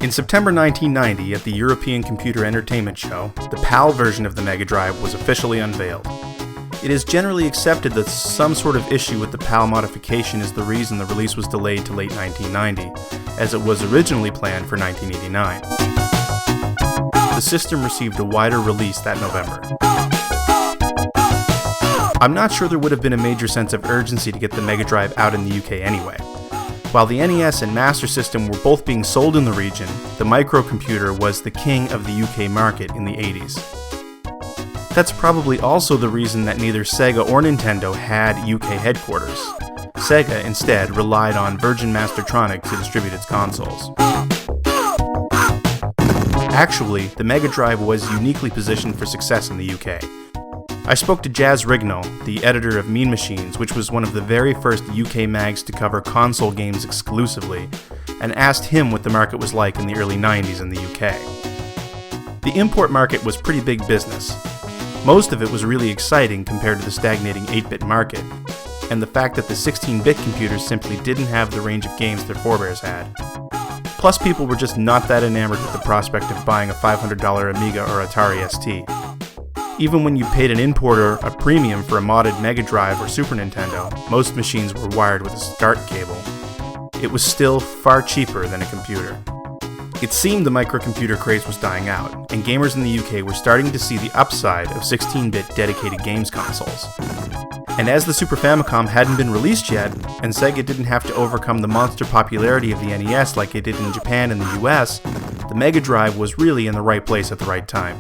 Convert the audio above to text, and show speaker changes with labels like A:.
A: In September 1990, at the European Computer Entertainment Show, the PAL version of the Mega Drive was officially unveiled. It is generally accepted that some sort of issue with the PAL modification is the reason the release was delayed to late 1990, as it was originally planned for 1989. The system received a wider release that November. I'm not sure there would have been a major sense of urgency to get the Mega Drive out in the UK anyway. While the NES and Master System were both being sold in the region, the microcomputer was the king of the UK market in the 80s. That's probably also the reason that neither Sega or Nintendo had UK headquarters. Sega instead relied on Virgin Mastertronic to distribute its consoles. Actually, the Mega Drive was uniquely positioned for success in the UK. I spoke to Jazz Rignall, the editor of Mean Machines, which was one of the very first UK mags to cover console games exclusively, and asked him what the market was like in the early 90s in the UK. The import market was pretty big business. Most of it was really exciting compared to the stagnating 8-bit market, and the fact that the 16-bit computers simply didn't have the range of games their forebears had. Plus, people were just not that enamored with the prospect of buying a $500 Amiga or Atari ST. Even when you paid an importer a premium for a modded Mega Drive or Super Nintendo, most machines were wired with a SCART cable. It was still far cheaper than a computer. It seemed the microcomputer craze was dying out, and gamers in the UK were starting to see the upside of 16-bit dedicated games consoles. And as the Super Famicom hadn't been released yet, and Sega didn't have to overcome the monster popularity of the NES like it did in Japan and the US, the Mega Drive was really in the right place at the right time.